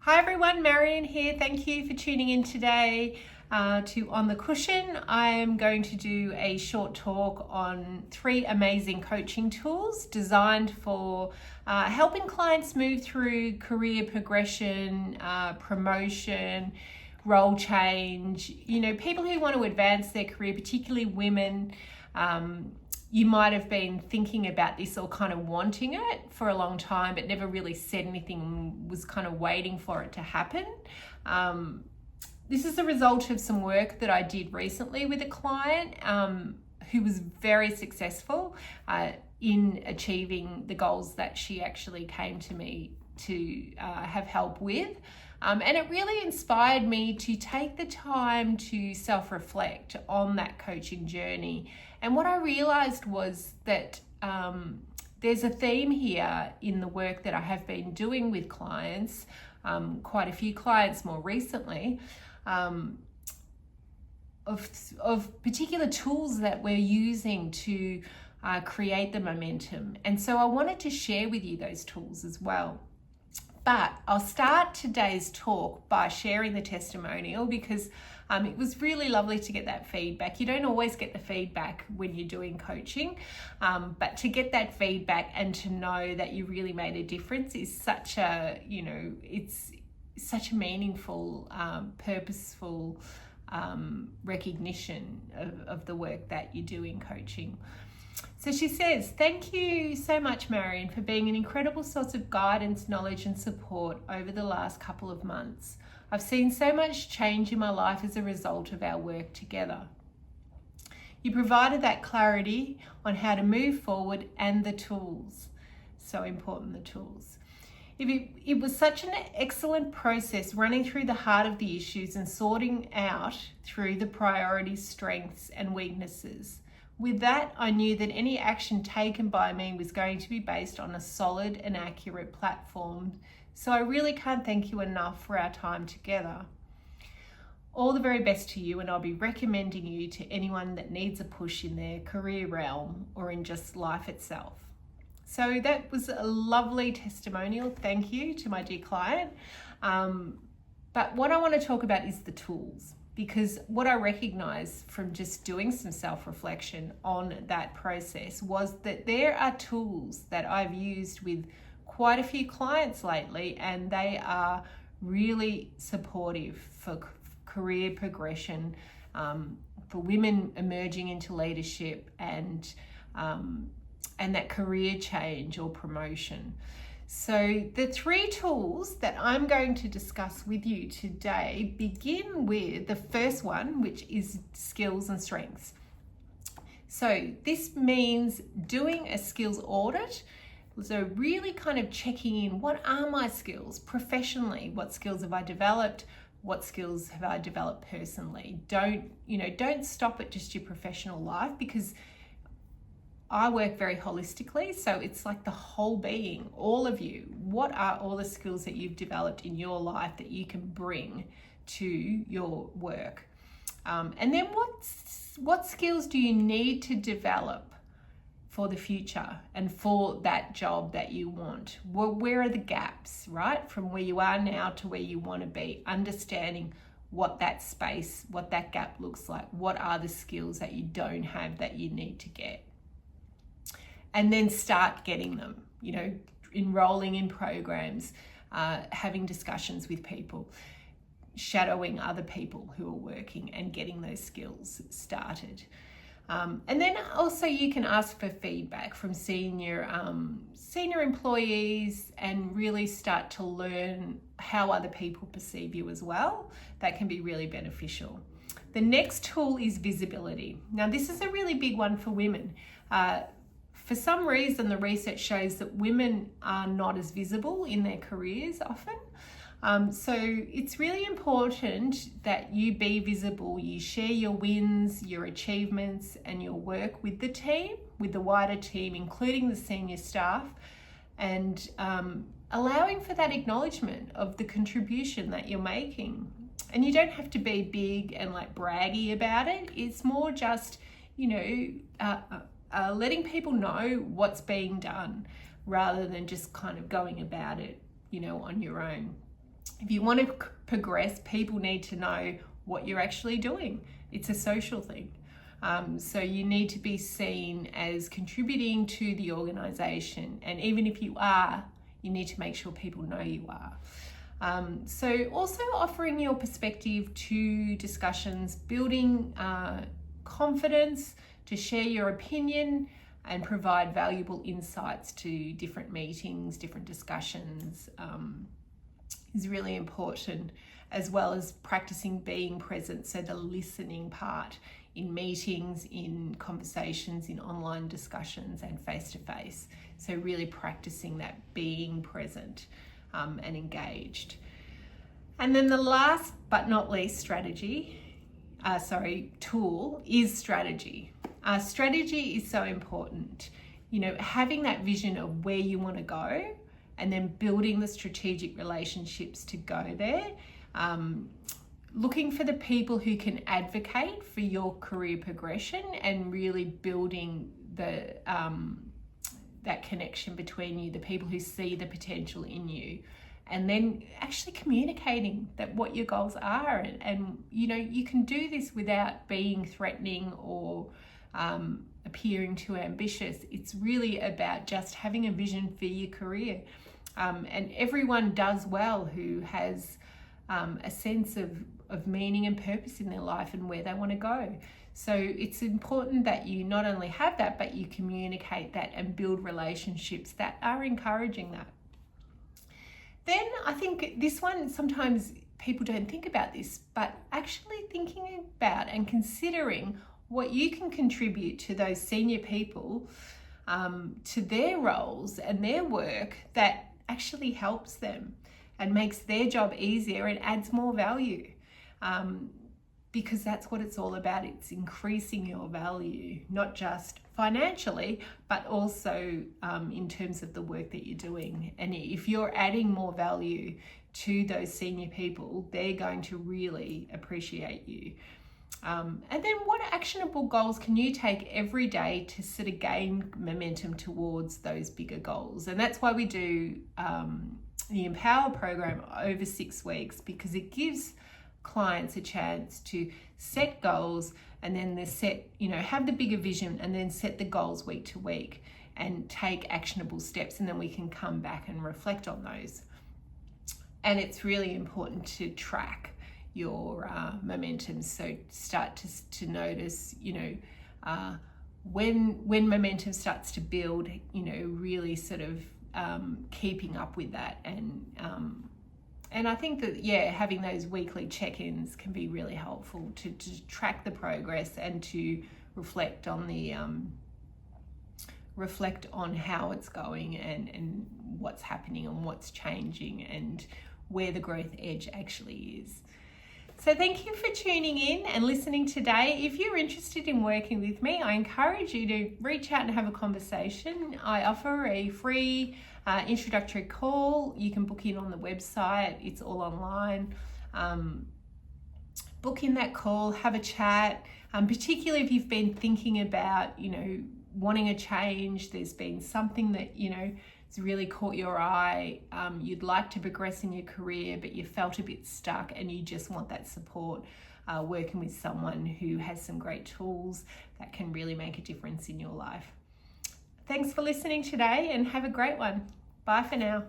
Hi everyone, Marion here. Thank you for tuning in today to On the Cushion. I am going to do a short talk on 3 amazing coaching tools designed for helping clients move through career progression, promotion, role change, people who want to advance their career, particularly women. You might have been thinking about this or kind of wanting it for a long time, but never really said anything, was kind of waiting for it to happen. This is a result of some work that I did recently with a client who was very successful in achieving the goals that she actually came to me to have help with. And it really inspired me to take the time to self-reflect on that coaching journey. And what I realized was that there's a theme here in the work that I have been doing with clients, quite a few clients more recently, of particular tools that we're using to create the momentum. And so I wanted to share with you those tools as well. But I'll start today's talk by sharing the testimonial because it was really lovely to get that feedback. You don't always get the feedback when you're doing coaching, but to get that feedback and to know that you really made a difference is such a, it's such a meaningful, purposeful recognition of the work that you do in coaching. So she says, "Thank you so much, Marion, for being an incredible source of guidance, knowledge and support over the last couple of months. I've seen so much change in my life as a result of our work together. You provided that clarity on how to move forward and the tools." So important, the tools. It was such an excellent process running through the heart of the issues and sorting out through the priorities, strengths and weaknesses. With that, I knew that any action taken by me was going to be based on a solid and accurate platform. So I really can't thank you enough for our time together. All the very best to you, and I'll be recommending you to anyone that needs a push in their career realm or in just life itself. So that was a lovely testimonial. Thank you to my dear client. But what I want to talk about is the tools. Because what I recognized from just doing some self-reflection on that process was that there are tools that I've used with quite a few clients lately, and they are really supportive for career progression, for women emerging into leadership and that career change or promotion. So the 3 tools that I'm going to discuss with you today begin with the first one, which is skills and strengths. So this means doing a skills audit. So really kind of checking in, what are my skills professionally? What skills have I developed? What skills have I developed personally? Don't stop at just your professional life, because I work very holistically, so it's like the whole being, all of you. What are all the skills that you've developed in your life that you can bring to your work? And then what skills do you need to develop for the future and for that job that you want? Where are the gaps, right? From where you are now to where you want to be, understanding what that space, what that gap looks like. What are the skills that you don't have that you need to get? And then start getting them, enrolling in programs, having discussions with people, shadowing other people who are working and getting those skills started. And then also you can ask for feedback from senior employees and really start to learn how other people perceive you as well. That can be really beneficial. The next tool is visibility. Now, this is a really big one for women. For some reason, the research shows that women are not as visible in their careers often. So it's really important that you be visible. You share your wins, your achievements, and your work with the team, with the wider team, including the senior staff, and allowing for that acknowledgement of the contribution that you're making. And you don't have to be big and like braggy about it. It's more just, letting people know what's being done rather than just kind of going about it, on your own. If you want to progress, people need to know what you're actually doing. It's a social thing. So you need to be seen as contributing to the organisation. And even if you are, you need to make sure people know you are. So also offering your perspective to discussions, building confidence to share your opinion and provide valuable insights to different meetings, different discussions is really important, as well as practicing being present. So the listening part in meetings, in conversations, in online discussions and face-to-face. So really practicing that being present and engaged. And then the last but not least tool is strategy. Strategy is so important. You know, having that vision of where you want to go and then building the strategic relationships to go there. Looking for the people who can advocate for your career progression and really building the that connection between you, the people who see the potential in you, and then actually communicating that what your goals are. And you know, you can do this without being threatening or appearing too ambitious. It's really about just having a vision for your career. And everyone does well who has a sense of meaning and purpose in their life and where they want to go. So it's important that you not only have that, but you communicate that and build relationships that are encouraging that. Then I think this one, sometimes people don't think about this, but actually thinking about and considering what you can contribute to those senior people, to their roles and their work that actually helps them and makes their job easier and adds more value. Because that's what it's all about. It's increasing your value, not just financially, but also in terms of the work that you're doing. And if you're adding more value to those senior people, they're going to really appreciate you. And then what actionable goals can you take every day to sort of gain momentum towards those bigger goals? And that's why we do the Empower program over 6 weeks, because it gives clients a chance to set goals and then have the bigger vision and then set the goals week to week and take actionable steps, and then we can come back and reflect on those. And it's really important to track your momentum. So start to notice, when momentum starts to build, really sort of keeping up with that. And I think that, having those weekly check-ins can be really helpful to track the progress and to reflect on how it's going and what's happening and what's changing and where the growth edge actually is. So thank you for tuning in and listening today. If you're interested in working with me, I encourage you to reach out and have a conversation. I offer a free introductory call. You can book in on the website. It's all online. Book in that call, have a chat, particularly if you've been thinking about, wanting a change. There's been something that, it's really caught your eye. You'd like to progress in your career, but you felt a bit stuck and you just want that support, working with someone who has some great tools that can really make a difference in your life. Thanks for listening today and have a great one. Bye for now.